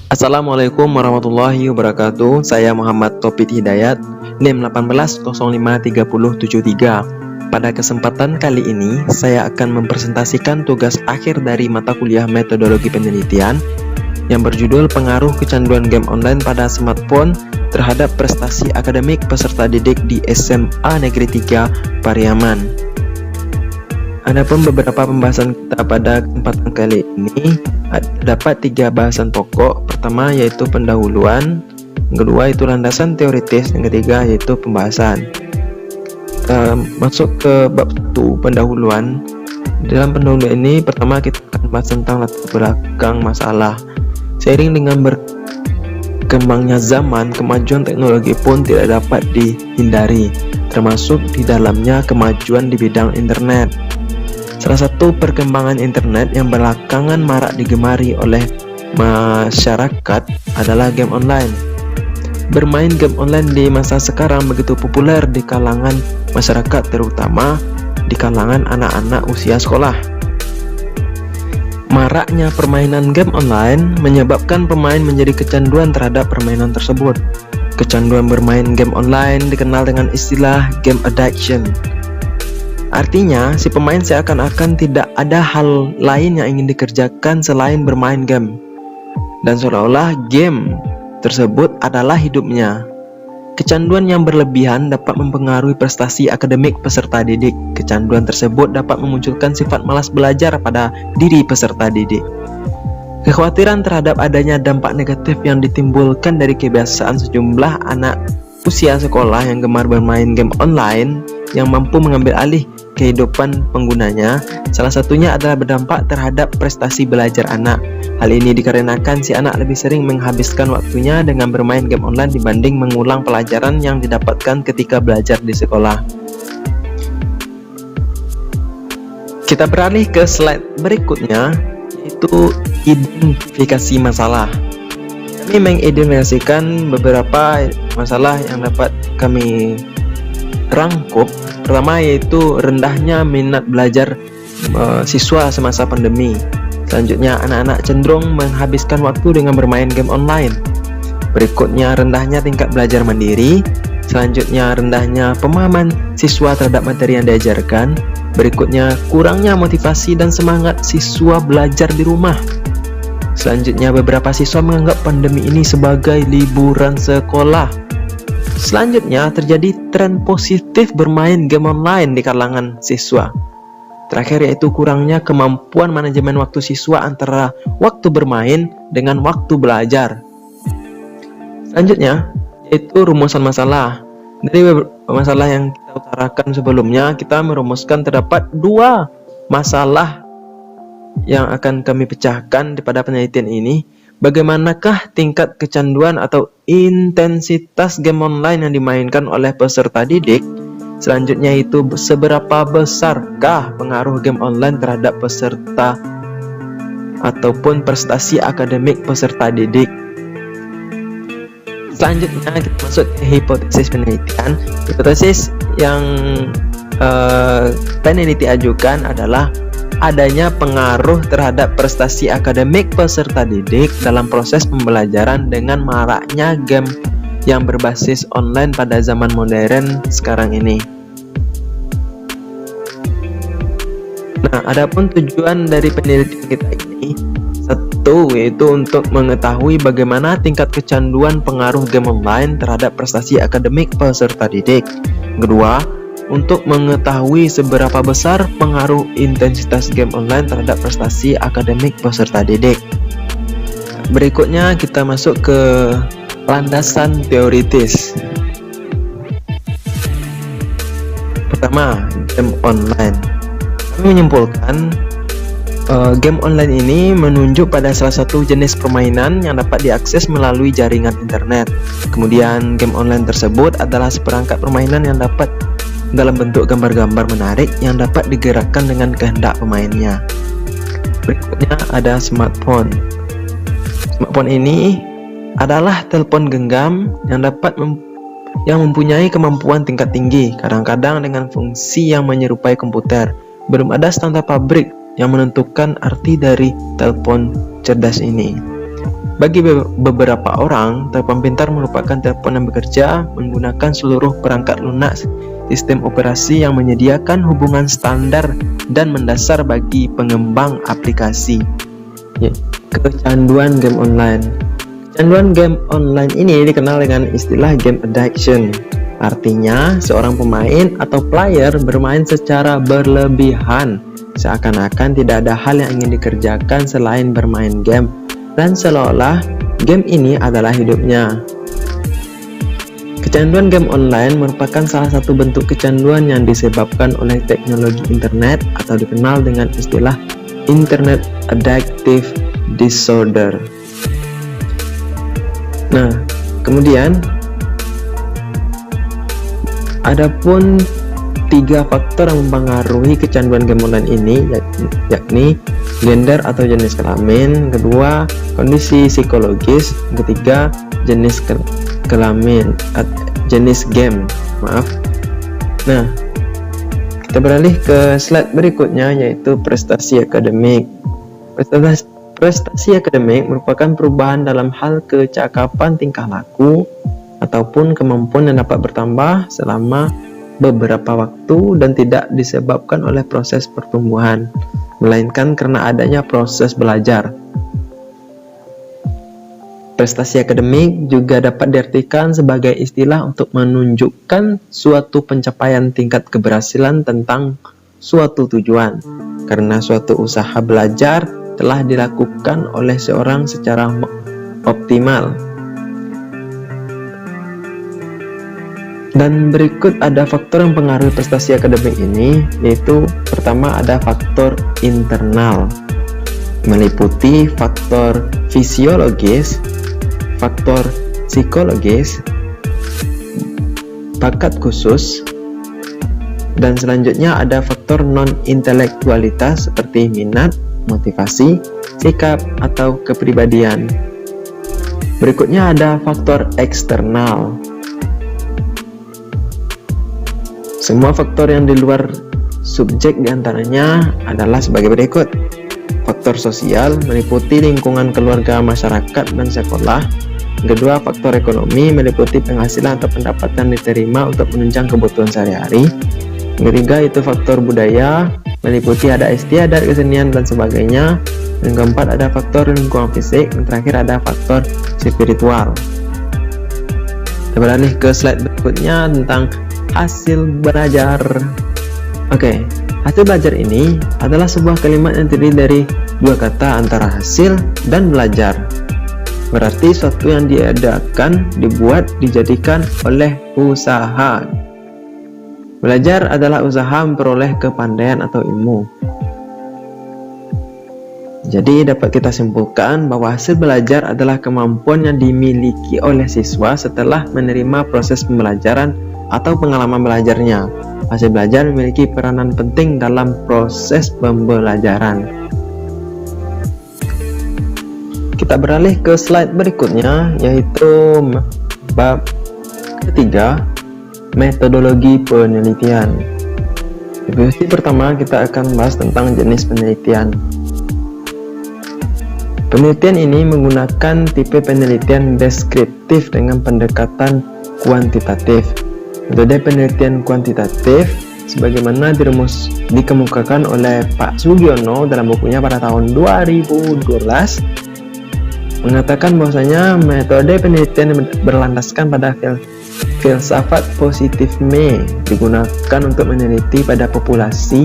Assalamualaikum warahmatullahi wabarakatuh. Saya Muhammad Topik Hidayat, NIM 18053073. Pada kesempatan kali ini, saya akan mempresentasikan tugas akhir dari mata kuliah metodologi penelitian yang berjudul Pengaruh Kecanduan Game Online pada Smartphone terhadap Prestasi Akademik Peserta Didik di SMA Negeri 3 Pariaman. Adapun beberapa pembahasan kita pada kesempatan kali ini terdapat 3 bahasan pokok. Pertama yaitu pendahuluan, yang kedua itu landasan teoritis, yang ketiga yaitu pembahasan. Masuk ke bab 1, pendahuluan. Dalam pendahuluan ini pertama kita akan bahas tentang latar belakang masalah. Seiring dengan berkembangnya zaman, kemajuan teknologi pun tidak dapat dihindari, termasuk di dalamnya kemajuan di bidang internet. Salah satu perkembangan internet yang belakangan marak digemari oleh masyarakat adalah game online. Bermain game online di masa sekarang begitu populer di kalangan masyarakat, terutama di kalangan anak-anak usia sekolah. Maraknya permainan game online menyebabkan pemain menjadi kecanduan terhadap permainan tersebut. Kecanduan bermain game online dikenal dengan istilah game addiction. Artinya, si pemain seakan-akan tidak ada hal lain yang ingin dikerjakan selain bermain game, dan seolah-olah game tersebut adalah hidupnya. Kecanduan yang berlebihan dapat mempengaruhi prestasi akademik peserta didik. Kecanduan tersebut dapat memunculkan sifat malas belajar pada diri peserta didik. Kekhawatiran terhadap adanya dampak negatif yang ditimbulkan dari kebiasaan sejumlah anak usia sekolah yang gemar bermain game online yang mampu mengambil alih kehidupan penggunanya, salah satunya adalah berdampak terhadap prestasi belajar anak. Hal ini dikarenakan si anak lebih sering menghabiskan waktunya dengan bermain game online dibanding mengulang pelajaran yang didapatkan ketika belajar di sekolah. Kita beralih ke slide berikutnya, yaitu identifikasi masalah. Kami mengidentifikasikan beberapa masalah yang dapat kami rangkup. Pertama yaitu rendahnya minat belajar siswa semasa pandemi. Selanjutnya, anak-anak cenderung menghabiskan waktu dengan bermain game online. Berikutnya, rendahnya tingkat belajar mandiri. Selanjutnya, rendahnya pemahaman siswa terhadap materi yang diajarkan. Berikutnya, kurangnya motivasi dan semangat siswa belajar di rumah. Selanjutnya, beberapa siswa menganggap pandemi ini sebagai liburan sekolah. Selanjutnya, terjadi tren positif bermain game online di kalangan siswa. Terakhir yaitu kurangnya kemampuan manajemen waktu siswa antara waktu bermain dengan waktu belajar. Selanjutnya, yaitu rumusan masalah. Dari masalah yang kita utarakan sebelumnya, kita merumuskan terdapat 2 masalah yang akan kami pecahkan pada penelitian ini. Bagaimanakah tingkat kecanduan atau intensitas game online yang dimainkan oleh peserta didik? Selanjutnya itu seberapa besarkah pengaruh game online terhadap peserta ataupun prestasi akademik peserta didik? Selanjutnya kita masuk ke hipotesis penelitian. Hipotesis yang peneliti ajukan adalah adanya pengaruh terhadap prestasi akademik peserta didik dalam proses pembelajaran dengan maraknya game yang berbasis online pada zaman modern sekarang ini. Nah, adapun tujuan dari penelitian kita ini, satu yaitu untuk mengetahui bagaimana tingkat kecanduan pengaruh game online terhadap prestasi akademik peserta didik. Kedua, untuk mengetahui seberapa besar pengaruh intensitas game online terhadap prestasi akademik peserta didik. Berikutnya kita masuk ke landasan teoritis. Pertama, game online. Kami menyimpulkan game online ini menunjuk pada salah satu jenis permainan yang dapat diakses melalui jaringan internet. Kemudian game online tersebut adalah seperangkat permainan yang dapat dalam bentuk gambar-gambar menarik yang dapat digerakkan dengan kehendak pemainnya. Berikutnya ada smartphone. Smartphone ini adalah telepon genggam yang mempunyai kemampuan tingkat tinggi, kadang-kadang dengan fungsi yang menyerupai komputer. Belum ada standar pabrik yang menentukan arti dari telepon cerdas ini. Bagi beberapa orang, telepon pintar merupakan telepon yang bekerja menggunakan seluruh perangkat lunak sistem operasi yang menyediakan hubungan standar dan mendasar bagi pengembang aplikasi. Kecanduan game online. Kecanduan game online ini dikenal dengan istilah game addiction. Artinya, seorang pemain atau player bermain secara berlebihan, seakan-akan tidak ada hal yang ingin dikerjakan selain bermain game, dan seolah-olah game ini adalah hidupnya. Kecanduan game online merupakan salah satu bentuk kecanduan yang disebabkan oleh teknologi internet atau dikenal dengan istilah Internet Addictive Disorder. Nah, kemudian adapun 3 faktor yang mempengaruhi kecanduan game online ini, yakni gender atau jenis kelamin, kedua kondisi psikologis, ketiga jenis kelamin jenis game. Nah, kita beralih ke slide berikutnya, yaitu prestasi akademik. Prestasi akademik merupakan perubahan dalam hal kecakapan tingkah laku ataupun kemampuan yang dapat bertambah selama beberapa waktu dan tidak disebabkan oleh proses pertumbuhan, melainkan karena adanya proses belajar. Prestasi akademik juga dapat diartikan sebagai istilah untuk menunjukkan suatu pencapaian tingkat keberhasilan tentang suatu tujuan, karena suatu usaha belajar telah dilakukan oleh seorang secara optimal. Dan berikut ada faktor yang mempengaruhi prestasi akademik ini, yaitu pertama ada faktor internal, meliputi faktor fisiologis, faktor psikologis, bakat khusus, dan selanjutnya ada faktor non-intelektualitas seperti minat, motivasi, sikap, atau kepribadian. Berikutnya ada faktor eksternal. Semua faktor yang di luar subjek diantaranya adalah sebagai berikut. Faktor sosial meliputi lingkungan keluarga, masyarakat, dan sekolah. Kedua, faktor ekonomi meliputi penghasilan atau pendapatan diterima untuk menunjang kebutuhan sehari-hari. Ketiga, itu faktor budaya meliputi ada istiadat, kesenian, dan sebagainya. Dan keempat, ada faktor lingkungan fisik. Dan terakhir, ada faktor spiritual. Kita beralih ke slide berikutnya tentang hasil belajar. Oke, hasil belajar ini adalah sebuah kalimat yang terdiri dari dua kata antara hasil dan belajar. Berarti sesuatu yang diadakan, dibuat, dijadikan oleh usaha. Belajar adalah usaha memperoleh kepandaian atau ilmu. Jadi dapat kita simpulkan bahwa hasil belajar adalah kemampuan yang dimiliki oleh siswa setelah menerima proses pembelajaran atau pengalaman belajarnya. Hasil belajar memiliki peranan penting dalam proses pembelajaran. Kita beralih ke slide berikutnya, yaitu bab ketiga, metodologi penelitian. Di sesi pertama kita akan membahas tentang jenis penelitian. Penelitian ini menggunakan tipe penelitian deskriptif dengan pendekatan kuantitatif. Metode penelitian kuantitatif sebagaimana dikemukakan oleh Pak Sugiono dalam bukunya pada tahun 2012 mengatakan bahwasanya metode penelitian berlandaskan pada filsafat positifme digunakan untuk meneliti pada populasi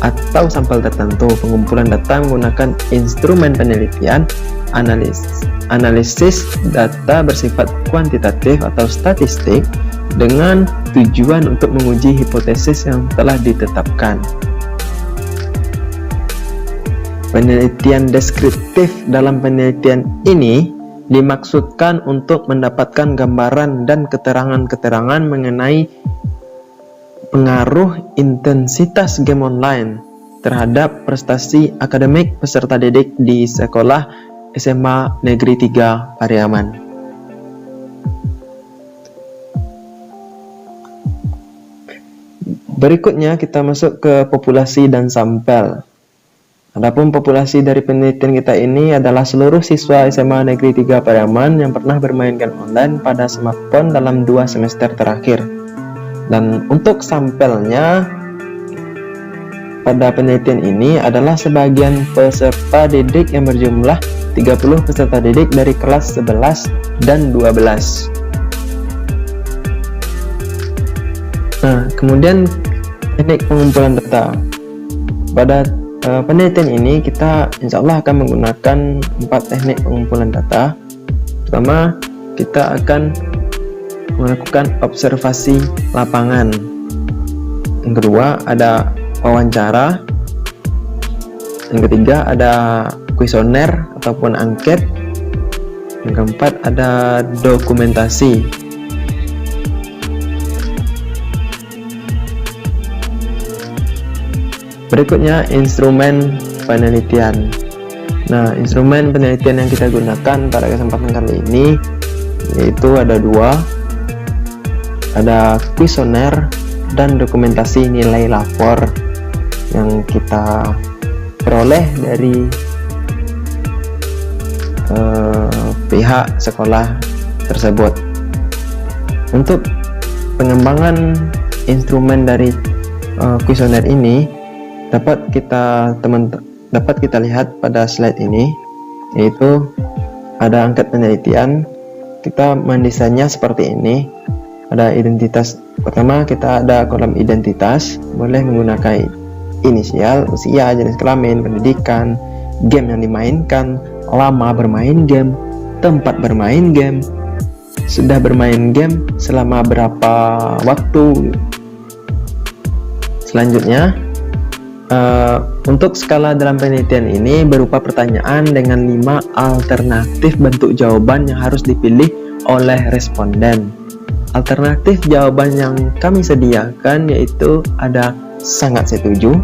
atau sampel tertentu. Pengumpulan data menggunakan instrumen penelitian, analisis data bersifat kuantitatif atau statistik dengan tujuan untuk menguji hipotesis yang telah ditetapkan. Penelitian deskriptif dalam penelitian ini dimaksudkan untuk mendapatkan gambaran dan keterangan-keterangan mengenai pengaruh intensitas game online terhadap prestasi akademik peserta didik di sekolah SMA Negeri 3 Pariaman. Berikutnya kita masuk ke populasi dan sampel. Adapun populasi dari penelitian kita ini adalah seluruh siswa SMA Negeri 3 Pariaman yang pernah bermain game online pada smartphone dalam 2 semester terakhir. Dan untuk sampelnya pada penelitian ini adalah sebagian peserta didik yang berjumlah 30 peserta didik dari kelas 11 dan 12. Nah, kemudian teknik pengumpulan data. Pada penelitian ini kita insya Allah akan menggunakan 4 teknik pengumpulan data. Pertama, kita akan melakukan observasi lapangan. Yang kedua, ada wawancara. Yang ketiga, ada kuesioner ataupun angket. Yang keempat, ada dokumentasi. Berikutnya, instrumen penelitian. Nah, instrumen penelitian yang kita gunakan pada kesempatan kali ini yaitu ada 2, ada kuesioner dan dokumentasi nilai lapor yang kita peroleh dari pihak sekolah tersebut. Untuk pengembangan instrumen dari kuesioner ini dapat kita lihat pada slide ini, yaitu ada angket penelitian. Kita mendesainnya seperti ini. Ada identitas. Pertama, kita ada kolom identitas, boleh menggunakan inisial, usia, jenis kelamin, pendidikan, game yang dimainkan, lama bermain game, tempat bermain game, sudah bermain game selama berapa waktu. Selanjutnya, untuk skala dalam penelitian ini berupa pertanyaan dengan 5 alternatif bentuk jawaban yang harus dipilih oleh responden. Alternatif jawaban yang kami sediakan yaitu ada sangat setuju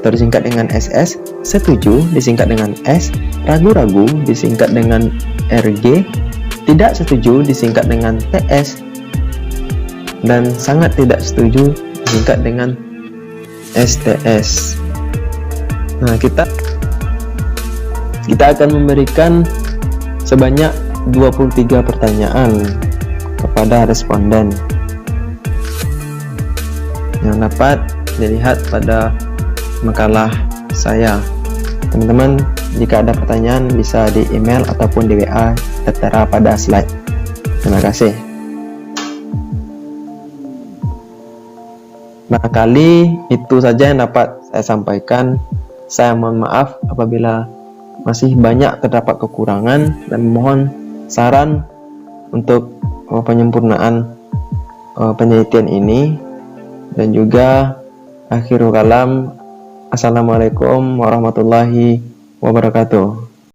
atau disingkat dengan SS, setuju disingkat dengan S, ragu-ragu disingkat dengan RG, tidak setuju disingkat dengan TS, dan sangat tidak setuju disingkat dengan STS. Nah, kita akan memberikan sebanyak 23 pertanyaan kepada responden yang dapat dilihat pada makalah saya. Teman-teman, jika ada pertanyaan bisa di email ataupun di WA tertera pada slide. Terima kasih. Barangkali itu saja yang dapat saya sampaikan. Saya mohon maaf apabila masih banyak terdapat kekurangan dan mohon saran untuk penyempurnaan penelitian ini. Dan juga akhirul kalam, assalamualaikum warahmatullahi wabarakatuh.